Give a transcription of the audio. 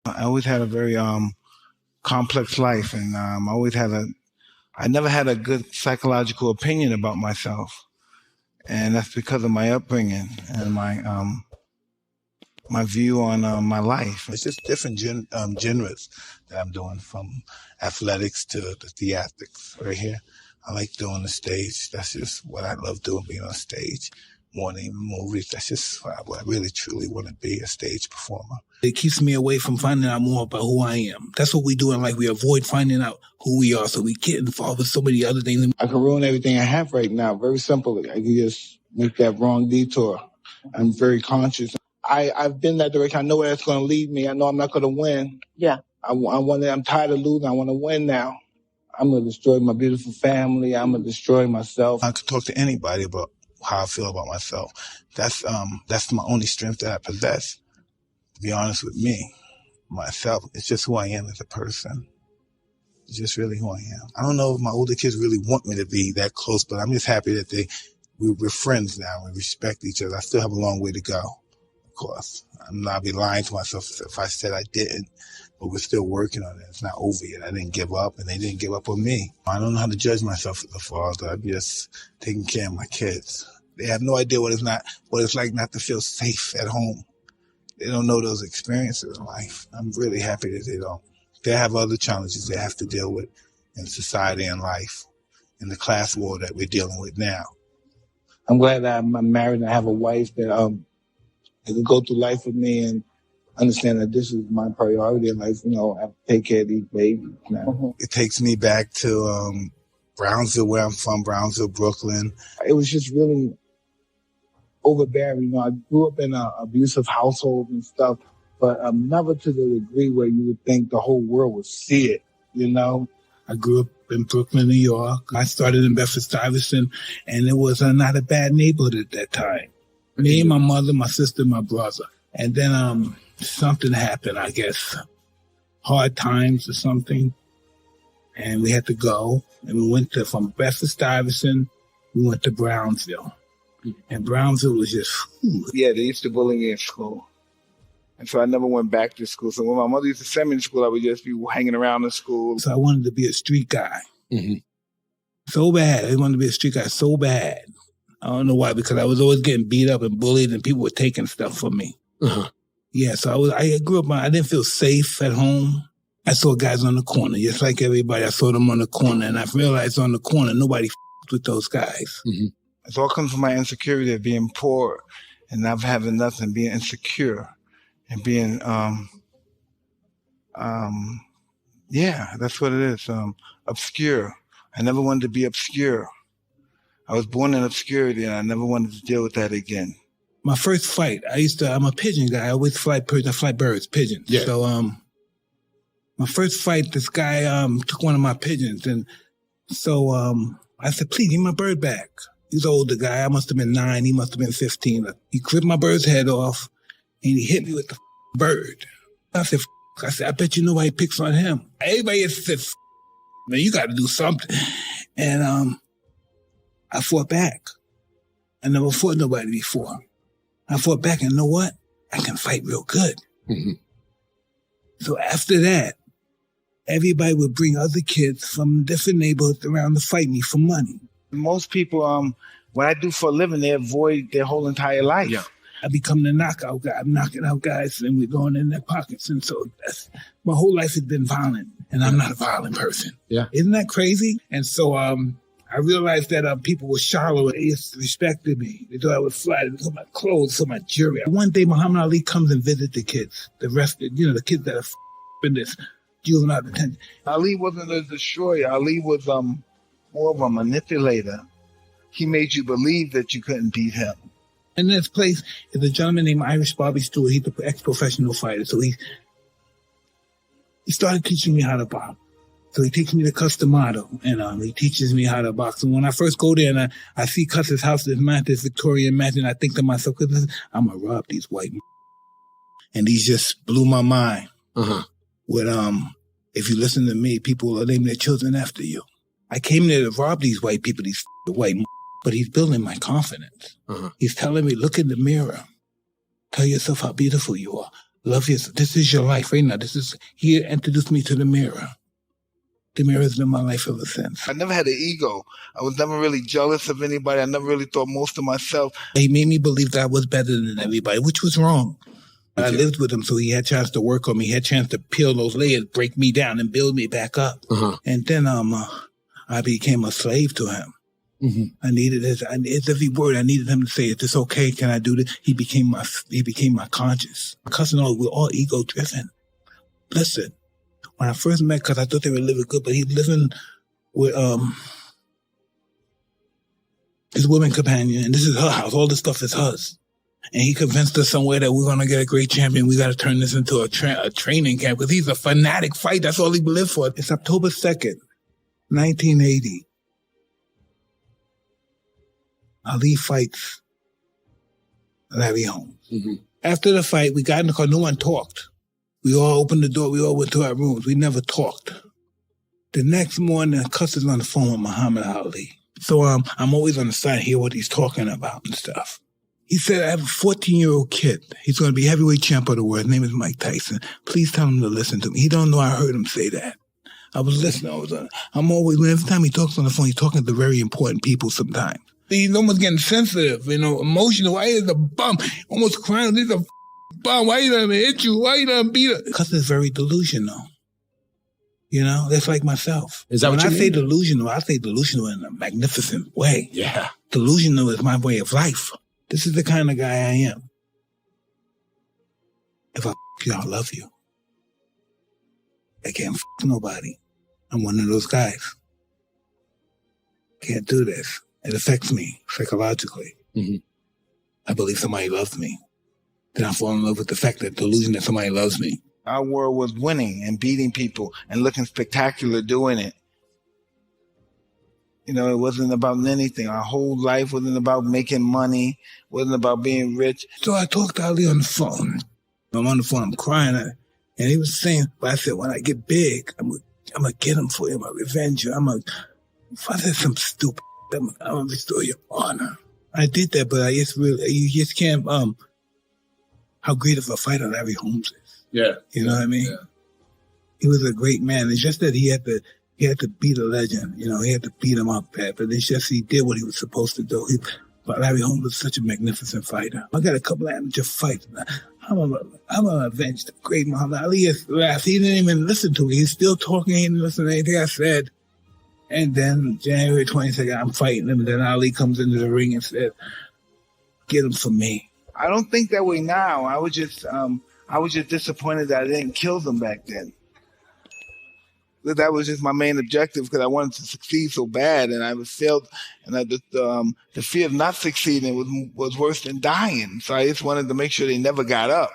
I always had a very complex life, and I never had a good psychological opinion about myself, and that's because of my upbringing and my view on my life. It's just different genres that I'm doing, from athletics to the theatrics right here. I like doing the stage. That's just what I love doing, being on stage more than even movies. That's just what I really truly want to be, a stage performer. It keeps me away from finding out more about who I am. That's what we do in life. We avoid finding out who we are, so we get involved with so many other things. I can ruin everything I have right now very simply. I can just make that wrong detour. I'm very conscious. I've been that direction. I know where that's going to lead me. I know I'm not going to win. Yeah. I'm tired of losing. I want to win now. I'm going to destroy my beautiful family. I'm going to destroy myself. I could talk to anybody about how I feel about myself. That's my only strength that I possess. To be honest with me, myself, it's just who I am as a person. It's just really who I am. I don't know if my older kids really want me to be that close, but I'm just happy that we're friends now. We respect each other. I still have a long way to go, of course. I'm not be lying to myself if I said I didn't, but we're still working on it. It's not over yet. I didn't give up, and they didn't give up on me. I don't know how to judge myself as a father. I'm just taking care of my kids. They have no idea what it's like not to feel safe at home. They don't know those experiences in life. I'm really happy that they don't. They have other challenges they have to deal with in society and life, in the class war that we're dealing with now. I'm glad that I'm married and I have a wife that can go through life with me and understand that this is my priority in life. You know, I have to take care of these babies now. Mm-hmm. It takes me back to Brownsville, where I'm from, Brownsville, Brooklyn. It was just really overbearing. You know, I grew up in an abusive household and stuff, but never to the degree where you would think the whole world would see it, you know? I grew up in Brooklyn, New York. I started in Bedford-Stuyvesant, and it was not a bad neighborhood at that time. Me, my mother, my sister, my brother. And then something happened, I guess. Hard times or something. And we had to go. And we went from Bedford-Stuyvesant, we went to Brownsville. And Brownsville was just, whew. Yeah, they used to bully me in school. And so I never went back to school. So when my mother used to send me to school, I would just be hanging around in school. So I wanted to be a street guy. Mm-hmm. So bad. I wanted to be a street guy so bad. I don't know why, because I was always getting beat up and bullied and people were taking stuff from me. Uh-huh. Yeah, so I grew up, I didn't feel safe at home. I saw guys on the corner, just like everybody. I saw them on the corner, and I realized on the corner, nobody with those guys. Mm-hmm. It all comes from my insecurity of being poor and not having nothing, being insecure and being, yeah, that's what it is, obscure. I never wanted to be obscure. I was born in obscurity, and I never wanted to deal with that again. My first fight, I'm a pigeon guy. I always fly birds, pigeons. Yeah. So, my first fight, this guy took one of my pigeons, and so I said, "Please, give my bird back." He's an older guy. I must have been 9. He must have been 15. He clipped my bird's head off, and he hit me with the bird. I said, I bet you nobody picks on him. Everybody said, man, you got to do something. And I fought back. I never fought nobody before. I fought back, and you know what? I can fight real good. Mm-hmm. So after that, everybody would bring other kids from different neighborhoods around to fight me for money. Most people, what I do for a living, they avoid their whole entire life. Yeah. I become the knockout guy. I'm knocking out guys, and we're going in their pockets. And so my whole life has been violent, and I'm not a violent person. Yeah. Isn't that crazy? And so I realized that people were shallow. They disrespected me. They thought I would fly. They took my clothes, took my jewelry. One day, Muhammad Ali comes and visits the kids. The rest, the kids that are in this juvenile detention. Ali wasn't a destroyer. Ali was more of a manipulator. He made you believe that you couldn't beat him. In this place is a gentleman named Irish Bobby Stewart. He's an ex-professional fighter. So he started teaching me how to box. So he takes me to Customado, and he teaches me how to box. And when I first go there and I see Custer's house, this Victorian mansion, I think to myself, I'm going to rob these white men. And these just blew my mind. Uh-huh. With, if you listen to me, people will name their children after you. I came there to rob these white people, these white men. But he's building my confidence. Uh-huh. He's telling me, look in the mirror. Tell yourself how beautiful you are. Love yourself. This is your life right now. He introduced me to the mirror. The mirror has been my life ever since. I never had an ego. I was never really jealous of anybody. I never really thought most of myself. He made me believe that I was better than everybody, which was wrong. I lived with him, so he had a chance to work on me. He had a chance to peel those layers, break me down, and build me back up. And then I became a slave to him. I needed it's every word. I needed him to say, "Is this okay? Can I do this?" He became my conscience. Cousin, we're all ego driven. Listen, when I first met, because I thought they were living good, but he's living with his woman companion, and this is her house. All this stuff is hers. And he convinced us somewhere that we're going to get a great champion. We got to turn this into a training camp, because he's a fanatic fight. That's all he lived for. It's October 2nd, 1980. Ali fights Larry Holmes. After the fight, we got in the car. No one talked. We all opened the door. We all went to our rooms. We never talked. The next morning, Cuss is on the phone with Muhammad Ali. So I'm always on the side to hear what he's talking about and stuff. He said, "I have a 14-year-old kid. He's going to be heavyweight champ of the world. His name is Mike Tyson. Please tell him to listen to me." He don't know I heard him say that. I was listening. Every time he talks on the phone, he's talking to very important people sometimes. He's almost getting sensitive, emotional. Why is a bum? Almost crying. He's a bum. Why you let him hit you? Why you let him beat her? Because it's very delusional. That's like myself. Is that when what you I mean? I say delusional in a magnificent way. Yeah. Delusional is my way of life. This is the kind of guy I am. If I you, I love you. I can't nobody. I'm one of those guys. Can't do this. It affects me psychologically. I believe somebody loves me. Then I fall in love with the fact that delusion that somebody loves me. Our world was winning and beating people and looking spectacular doing it. It wasn't about anything. Our whole life wasn't about making money, wasn't about being rich. So I talked to Ali on the phone. I'm on the phone, I'm crying. And he was saying, but I said, when I get big, I'm going to get him for you. I'm going to revenge you. If I said some stupid, I'm going to restore your honor. I did that, but you just can't, how great of a fighter Larry Holmes is. Yeah. You know what I mean? Yeah. He was a great man. It's just that he had to beat a legend. He had to beat him up bad, but it's just he did what he was supposed to do. But Larry Holmes was such a magnificent fighter. I got a couple of amateur fights. I'm gonna avenge the great Muhammad Ali. He didn't even listen to me. He's still talking. He didn't listen to anything I said. And then January 22nd, I'm fighting him. And then Ali comes into the ring and said, "Get him for me." I don't think that way now. I was just disappointed that I didn't kill them back then. That was just my main objective, because I wanted to succeed so bad, and I was failed, and the fear of not succeeding was worse than dying. So I just wanted to make sure they never got up.